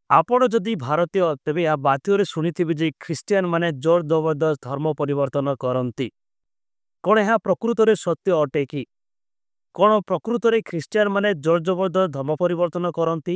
ଆପଣ ଯଦି ଭାରତୀୟ ତେବେ ଏହା ବାଧ୍ୟରେ ଶୁଣିଥିବେ ଯେ ଖ୍ରୀଷ୍ଟିଆନ ମାନେ ଜୋର ଜବରଦସ୍ତ ଧର୍ମ ପରିବର୍ତ୍ତନ କରନ୍ତି। କଣ ଏହା ପ୍ରକୃତରେ ସତ୍ୟ ଅଟେ କି? କଣ ପ୍ରକୃତରେ ଖ୍ରୀଷ୍ଟିଆନ ମାନେ ଜୋର ଜବରଦସ୍ତ ଧର୍ମ ପରିବର୍ତ୍ତନ କରନ୍ତି?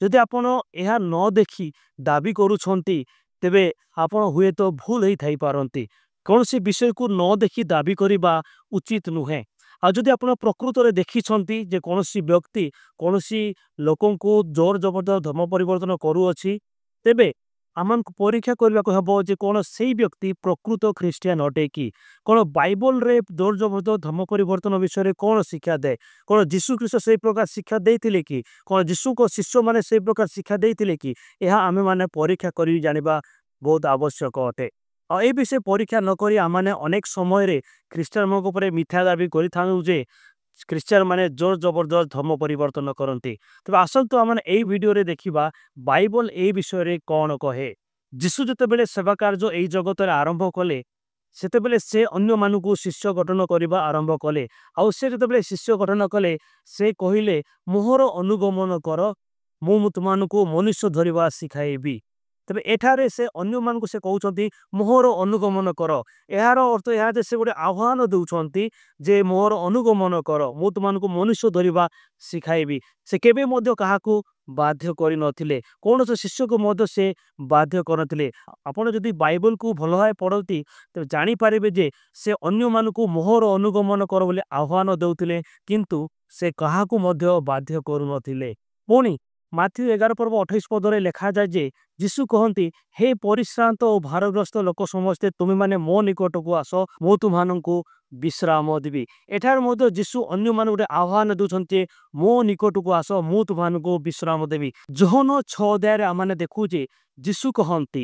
ଯଦି ଆପଣ ଏହା ନ ଦେଖି ଦାବି କରୁଛନ୍ତି ତେବେ ଆପଣ ହୁଏତ ଭୁଲ ହେଇଥାଇପାରନ୍ତି। କୌଣସି ବିଷୟକୁ ନ ଦେଖି ଦାବି କରିବା ଉଚିତ ନୁହେଁ। ଆଉ ଯଦି ଆପଣ ପ୍ରକୃତରେ ଦେଖିଛନ୍ତି ଯେ କୌଣସି ବ୍ୟକ୍ତି କୌଣସି ଲୋକଙ୍କୁ ଜୋର ଜବରଦସ୍ତ ଧର୍ମ ପରିବର୍ତ୍ତନ କରୁଅଛି, ତେବେ ଆମକୁ ପରୀକ୍ଷା କରିବାକୁ ହେବ ଯେ କଣ ସେଇ ବ୍ୟକ୍ତି ପ୍ରକୃତ ଖ୍ରୀଷ୍ଟିଆନ ଅଟେ କି? କଣ ବାଇବଲରେ ଜୋର ଜବରଦସ୍ତ ଧର୍ମ ପରିବର୍ତ୍ତନ ବିଷୟରେ କଣ ଶିକ୍ଷା ଦେଏ? କଣ ଯୀଶୁଖ୍ରୀଷ୍ଟ ସେଇ ପ୍ରକାର ଶିକ୍ଷା ଦେଇଥିଲେ କି? କଣ ଯୀଶୁଙ୍କ ଶିଷ୍ୟମାନେ ସେଇ ପ୍ରକାର ଶିକ୍ଷା ଦେଇଥିଲେ କି? ଏହା ଆମେମାନେ ପରୀକ୍ଷା କରି ଜାଣିବା ବହୁତ ଆବଶ୍ୟକ ଅଟେ। ଆଉ ଏ ବିଷୟ ପରୀକ୍ଷା ନକରି ଆମମାନେ ଅନେକ ସମୟରେ ଖ୍ରୀଷ୍ଟିଆନଙ୍କ ଉପରେ ମିଥ୍ୟା ଦାବି କରିଥାଉ ଯେ ଖ୍ରୀଷ୍ଟିଆନ ମାନେ ଜୋର ଜବରଦସ୍ତ ଧର୍ମ ପରିବର୍ତ୍ତନ କରନ୍ତି। ତେବେ ଆସନ୍ତୁ ଆମେ ଏଇ ଭିଡ଼ିଓରେ ଦେଖିବା ବାଇବଲ এই ବିଷୟରେ କଣ କହେ। ଯୀଶୁ ଯେତେବେଳେ ସେବା କାର୍ଯ୍ୟ ଏଇ ଜଗତରେ ଆରମ୍ଭ କଲେ, ସେତେବେଳେ ସେ ଅନ୍ୟମାନଙ୍କୁ ଶିଷ୍ୟ ଗଠନ କରିବା ଆରମ୍ଭ କଲେ। ଆଉ ସେ ଯେତେବେଳେ ଶିଷ୍ୟ ଗଠନ କଲେ, ସେ କହିଲେ ମୋହର ଅନୁଗମନ କର, ମୁଁ ତୁମମାନଙ୍କୁ ମନୁଷ୍ୟ ଧରିବା ଶିଖାଇବି। ତେବେ ଏଠାରେ ସେ ଅନ୍ୟମାନଙ୍କୁ ସେ କହୁଛନ୍ତି ମୋହର ଅନୁଗମନ କର। ଏହାର ଅର୍ଥ ଏହା ଯେ ସେ ଗୋଟେ ଆହ୍ୱାନ ଦେଉଛନ୍ତି ଯେ ମୋହର ଅନୁଗମନ କର, ମୁଁ ତୁମମାନଙ୍କୁ ମନୁଷ୍ୟ ଧରିବା ଶିଖାଇବି। ସେ କେବେ ମଧ୍ୟ କାହାକୁ ବାଧ୍ୟ କରିନଥିଲେ, କୌଣସି ଶିଷ୍ୟକୁ ମଧ୍ୟ ସେ ବାଧ୍ୟ କରିନଥିଲେ। ଆପଣ ଯଦି ବାଇବଲକୁ ଭଲ ଭାବେ ପଢ଼ନ୍ତି ତେବେ ଜାଣିପାରିବେ ଯେ ସେ ଅନ୍ୟମାନଙ୍କୁ ମୋହର ଅନୁଗମନ କର ବୋଲି ଆହ୍ୱାନ ଦେଉଥିଲେ, କିନ୍ତୁ ସେ କାହାକୁ ମଧ୍ୟ ବାଧ୍ୟ କରୁନଥିଲେ। ପୁଣି ମାଥ୍ୟୁ 11 ପର୍ବ 28 ପଦରେ ଲେଖାଯାଏ ଯେ ଯୀଶୁ କହନ୍ତି, ହେ ପରିଶ୍ରାନ୍ତ ଓ ଭାରଗ୍ରସ୍ତ ଲୋକ ସମସ୍ତେ ତୁମେମାନେ ମୋ ନିକଟକୁ ଆସ, ମୁଁ ତୁମମାନଙ୍କୁ ବିଶ୍ରାମ ଦେବି। ଏଠାରେ ମଧ୍ୟ ଯୀଶୁ ଅନ୍ୟମାନଙ୍କୁ ଗୋଟେ ଆହ୍ୱାନ ଦେଉଛନ୍ତି, ମୋ ନିକଟକୁ ଆସ, ମୁଁ ତୁମମାନଙ୍କୁ ବିଶ୍ରାମ ଦେବି। ଯୋହନ 6 ଅଧ୍ୟାୟରେ ଆମେ ଦେଖୁ ଯେ ଯୀଶୁ କହନ୍ତି,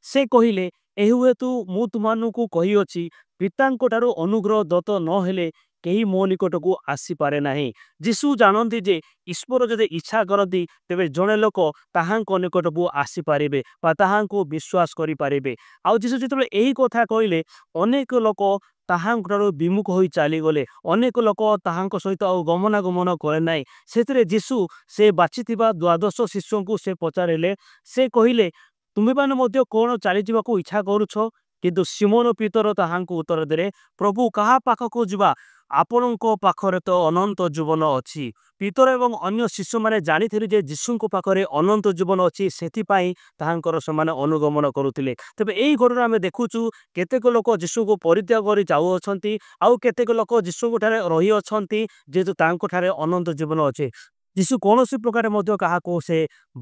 ସେ କହିଲେ ଏହି ହେତୁ ମୁଁ ତୁମମାନଙ୍କୁ କହିଅଛି, ପିତାଙ୍କ ଠାରୁ ଅନୁଗ୍ରହ ଦତ୍ତ ନ ହେଲେ କେହି ମୋ ନିକଟକୁ ଆସିପାରେ ନାହିଁ। ଯୀଶୁ ଜାଣନ୍ତି ଯେ ଈଶ୍ୱର ଯଦି ଇଚ୍ଛା କରନ୍ତି ତେବେ ଜଣେ ଲୋକ ତାହାଙ୍କ ନିକଟକୁ ଆସିପାରିବେ ବା ତାହାଙ୍କୁ ବିଶ୍ୱାସ କରିପାରିବେ। ଆଉ ଯୀଶୁ ଯେତେବେଳେ ଏହି କଥା କହିଲେ, ଅନେକ ଲୋକ ତାହାଙ୍କଠାରୁ ବିମୁଖ ହୋଇ ଚାଲିଗଲେ। ଅନେକ ଲୋକ ତାହାଙ୍କ ସହିତ ଆଉ ଗମନାଗମନ କଲେ ନାହିଁ। ସେଥିରେ ଯୀଶୁ ସେ ବାଛିଥିବା ଦ୍ୱାଦଶ ଶିଷ୍ୟଙ୍କୁ ସେ ପଚାରିଲେ, ସେ କହିଲେ ତୁମେମାନେ ମଧ୍ୟ କଣ ଚାଲିଯିବାକୁ ଇଚ୍ଛା କରୁଛ? କିନ୍ତୁ ସିମୋନ ପିତର ତାହାଙ୍କୁ ଉତ୍ତର ଦେଲେ, ପ୍ରଭୁ କାହା ପାଖକୁ ଯିବା? ଆପଣଙ୍କ ପାଖରେ ତ ଅନନ୍ତ ଜୀବନ ଅଛି। ପିତର ଏବଂ ଅନ୍ୟ ଶିଷ୍ୟମାନେ ଜାଣିଥିଲେ ଯେ ଯୀଶୁଙ୍କ ପାଖରେ ଅନନ୍ତ ଜୀବନ ଅଛି, ସେଥିପାଇଁ ତାହାଙ୍କର ସେମାନେ ଅନୁଗମନ କରୁଥିଲେ। ତେବେ ଏଇ ଘଟଣା ଆମେ ଦେଖୁଛୁ କେତେକ ଲୋକ ଯୀଶୁଙ୍କୁ ପରିତ୍ୟାଗ କରି ଯାଉଅଛନ୍ତି, ଆଉ କେତେକ ଲୋକ ଯୀଶୁଙ୍କ ଠାରେ ରହିଅଛନ୍ତି ଯେହେତୁ ତାଙ୍କଠାରେ ଅନନ୍ତ ଜୀବନ ଅଛି। ଯୀଶୁ କୌଣସି ପ୍ରକାର ମଧ୍ୟ କାହାକୁ ସେ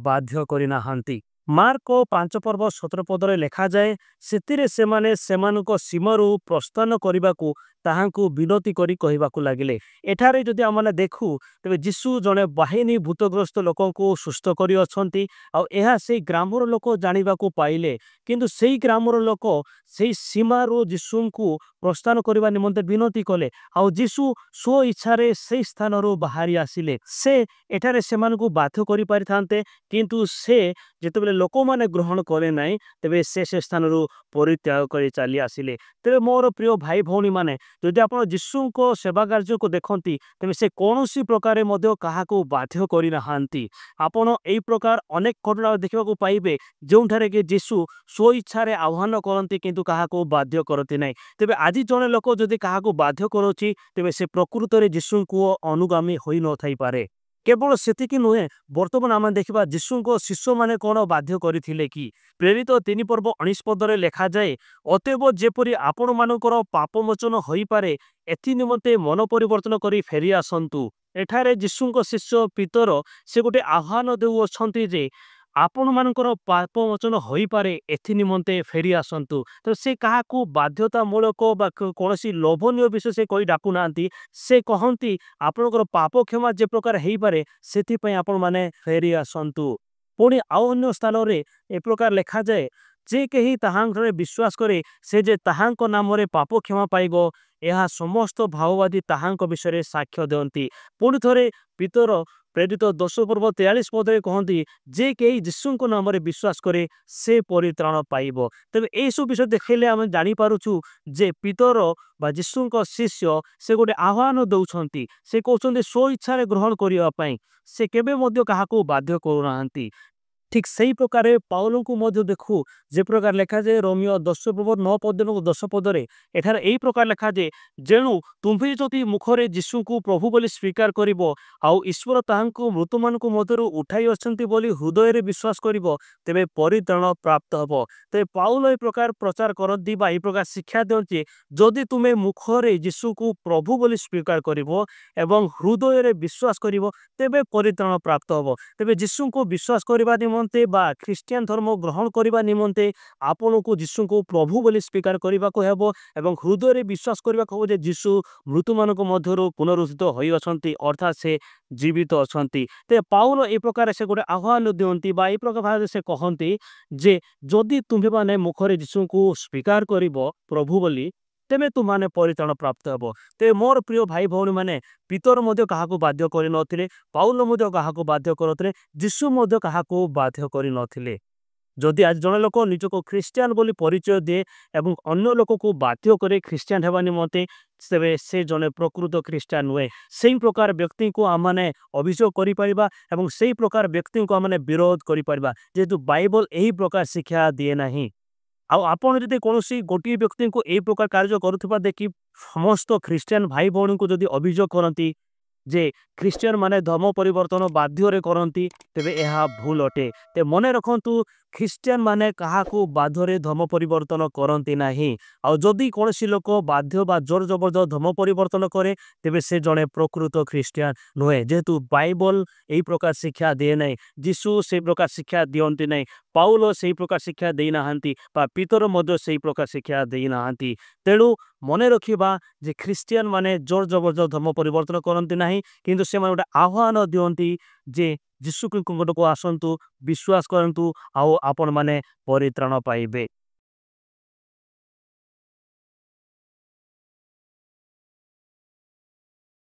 ବାଧ୍ୟ କରିନାହାନ୍ତି। ମାର୍କ 5 ପର୍ବ 17 ପଦରେ ଲେଖାଯାଏ, ସେଥିରେ ସେମାନେ ସେମାନଙ୍କ ସୀମାରୁ ପ୍ରସ୍ଥାନ କରିବାକୁ ତାହାଙ୍କୁ ବିନତି କରି କହିବାକୁ ଲାଗିଲେ। ଏଠାରେ ଯଦି ଆମେ ଦେଖୁ ତେବେ ଯୀଶୁ ଜଣେ ବାହିନୀ ଭୂତଗ୍ରସ୍ତ ଲୋକଙ୍କୁ ସୁସ୍ଥ କରିଅଛନ୍ତି। ଆଉ ଏହା ସେଇ ଗ୍ରାମର ଲୋକ ଜାଣିବାକୁ ପାଇଲେ, କିନ୍ତୁ ସେଇ ଗ୍ରାମର ଲୋକ ସେଇ ସୀମାରୁ ଯୀଶୁଙ୍କୁ ପ୍ରସ୍ଥାନ କରିବା ନିମନ୍ତେ ବିନତି କଲେ। ଆଉ ଯୀଶୁ ସ୍ୱ ଇଚ୍ଛାରେ ସେଇ ସ୍ଥାନରୁ ବାହାରି ଆସିଲେ। ସେ ଏଠାରେ ସେମାନଙ୍କୁ ବାଧ୍ୟ କରିପାରିଥାନ୍ତେ, କିନ୍ତୁ ସେ ଯେତେବେଳେ ଲୋକମାନେ ଗ୍ରହଣ କଲେ ନାହିଁ, ତେବେ ସେ ସ୍ଥାନରୁ ପରିତ୍ୟାଗ କରି ଚାଲି ଆସିଲେ। ତେବେ ମୋର ପ୍ରିୟ ଭାଇ ଭଉଣୀମାନେ, ଯଦି ଆପଣ ଯୀଶୁଙ୍କ ସେବା କାର୍ଯ୍ୟକୁ ଦେଖନ୍ତି ତେବେ ସେ କୌଣସି ପ୍ରକାରେ ମଧ୍ୟ କାହାକୁ ବାଧ୍ୟ କରିନାହାନ୍ତି। ଆପଣ ଏହି ପ୍ରକାର ଅନେକ ଘଟଣା ଦେଖିବାକୁ ପାଇବେ ଯେଉଁଠାରେ କି ଯୀଶୁ ସ୍ୱ ଇଚ୍ଛାରେ ଆହ୍ୱାନ କରନ୍ତି, କିନ୍ତୁ କାହାକୁ ବାଧ୍ୟ କରନ୍ତି ନାହିଁ। ତେବେ ଆଜି ଜଣେ ଲୋକ ଯଦି କାହାକୁ ବାଧ୍ୟ କରୁଛି ତେବେ ସେ ପ୍ରକୃତରେ ଯୀଶୁଙ୍କୁ ଅନୁଗାମୀ ହୋଇନଥାଇପାରେ। କେବଳ ସେତିକି ନୁହେଁ, ବର୍ତ୍ତମାନ ଆମେ ଦେଖିବା ଯୀଶୁଙ୍କ ଶିଷ୍ୟମାନେ କଣ ବାଧ୍ୟ କରିଥିଲେ କି? ପ୍ରେରିତ 3 ପର୍ବ 19 ପଦରେ ଲେଖାଯାଏ, ଅତଏବ ଯେପରି ଆପଣମାନଙ୍କର ପାପମୋଚନ ହୋଇପାରେ ଏଥି ନିମନ୍ତେ ମନ ପରିବର୍ତ୍ତନ କରି ଫେରି ଆସନ୍ତୁ। ଏଠାରେ ଯୀଶୁଙ୍କ ଶିଷ୍ୟ ପିତର ସେ ଗୋଟେ ଆହ୍ୱାନ ଦେଉଅଛନ୍ତି ଯେ ଆପଣମାନଙ୍କର ପାପମୋଚନ ହୋଇପାରେ ଏଥି ନିମନ୍ତେ ଫେରି ଆସନ୍ତୁ। ତ ସେ କାହାକୁ ବାଧ୍ୟତାମୂଳକ ବା କୌଣସି ଲୋଭନୀୟ ବିଷୟ ସେ କହି ଡାକୁନାହାନ୍ତି। ସେ କହନ୍ତି ଆପଣଙ୍କର ପାପ କ୍ଷମା ଯେ ପ୍ରକାର ହେଇପାରେ ସେଥିପାଇଁ ଆପଣମାନେ ଫେରି ଆସନ୍ତୁ। ପୁଣି ଆଉ ଅନ୍ୟ ସ୍ଥାନରେ ଏ ପ୍ରକାର ଲେଖାଯାଏ, ଯେ କେହି ତାହାଙ୍କଠାରେ ବିଶ୍ୱାସ କରେ ସେ ଯେ ତାହାଙ୍କ ନାମରେ ପାପ କ୍ଷମା ପାଇବ, ଏହା ସମସ୍ତ ଭାବବାଦୀ ତାହାଙ୍କ ବିଷୟରେ ସାକ୍ଷ୍ୟ ଦିଅନ୍ତି। ପୁଣି ଥରେ ପିତର ପ୍ରେରିତ 10 ପର୍ବ 43 ପଦରେ କହନ୍ତି, ଯେ କେହି ଯୀଶୁଙ୍କ ନାମରେ ବିଶ୍ୱାସ କରେ ସେ ପରିତ୍ରାଣ ପାଇବ। ତେବେ ଏଇସବୁ ବିଷୟ ଦେଖେଇଲେ ଆମେ ଜାଣିପାରୁଛୁ ଯେ ପିତର ବା ଯୀଶୁଙ୍କ ଶିଷ୍ୟ ସେ ଗୋଟେ ଆହ୍ୱାନ ଦେଉଛନ୍ତି। ସେ କହୁଛନ୍ତି ସ୍ୱ ଇଚ୍ଛାରେ ଗ୍ରହଣ କରିବା ପାଇଁ। ସେ କେବେ ମଧ୍ୟ କାହାକୁ ବାଧ୍ୟ କରୁନାହାନ୍ତି। ठीक सही प्रकार पाउल को मध्य देखु जे प्रकार लिखा जाए रोमियो 10 पूर्व 9 पद 10 पदरे एठार यही प्रकार लिखा जाए जेणु तुम्हें जदि मुखरे यीशु को प्रभु बोली स्वीकार करिवो आउ ईश्वर ताहांको मृत मानक मध्यरु उठाई अछंती बोली हृदय रे विश्वास करिवो तेबे परित्राण प्राप्त हबो। तेबे पाउल ए प्रकार प्रचार करती बा ए प्रकार शिक्षा दियंती जदि तुम्हें मुखरे यीशु को प्रभु बोली स्वीकार करिवो एवं हृदय रे विश्वास करिवो तेबे परित्राण प्राप्त हबो। तेबे यीशु को विश्वास करबा निमंते बा ख्रिस्टियन धर्म ग्रहण करबा निमंते आपन को यीशु को प्रभु बोली स्वीकार करबा को हेबो एवं हृदय रे विश्वास करबा को जे यीशु मृत मानक मध्यरु पुनरुत्थित होई अछंती अर्थात से जीवित अछंती। ते पाउल ए प्रकार से गोटे आह्वान दियंती बा ए प्रकार भाव से कहंती जे जदि तुम्हे माने मुखरे यीशु को स्वीकार करिवो प्रभु बोली तेमे तुमाने परित्राण प्राप्त हेबो। ते मोर प्रिय भाई भौणी माने पितर मध्य काहाको बाध्य करि नथिले पाउल मध्य काहाको बाध्य करथले यीशु मध्य काहाको बाध्य करि नथिले। जदि आज जने लोक निजको ख्रिस्टियान बोली परिचय दिए एवं अन्य लोक को बाध्य करे ख्रिस्टियान हेबा निमंते तेबे से जने प्रकृत ख्रिस्टियान हुए सेही प्रकार व्यक्ति को आमने अभियोग करि परिबा एवं सेही प्रकार व्यक्ति को आमने विरोध करि परिबा जेतु बाइबल एही प्रकार शिक्षा दिए नाही। आउ आपण जदि कोनोसी गोटी व्यक्ति को ए प्रकार कार्य करुथबा देखि समस्त ख्रिस्टियान भाई भौणी को जदि अभियोग करंती जे ख्रिस्टियन माने धर्म परिवर्तन बाध्य करती तेबे यह भूल अटे। ते मने रखंतु ख्रिस्टियन माने काहाको बाध्य धर्म परिवर्तन करती नाही। आउ जदि कोनोसी लोक बाध्य बा जोर जबरदस्त धर्म परिवर्तन करे तेबे से जने प्रकृत ख्रिस्टियन नुहे जेहेतु बाइबल एही प्रकार शिक्षा दिए नाही यीशु से प्रकार शिक्षा दियंती नाही पाउल से प्रकार शिक्षा देई नाहांती बा पितर मध्य से प्रकार शिक्षा देई नाहांती। तेणु मने रखिबा जे ख्रिस्टियन माने जोर जबरदस्त धर्म परिवर्तन करती नाही किंतु से माने गोटे आह्वान दियंती जे यीशु को आसंतु विश्वास करंतु आउ आपण माने परित्राण पाइबे।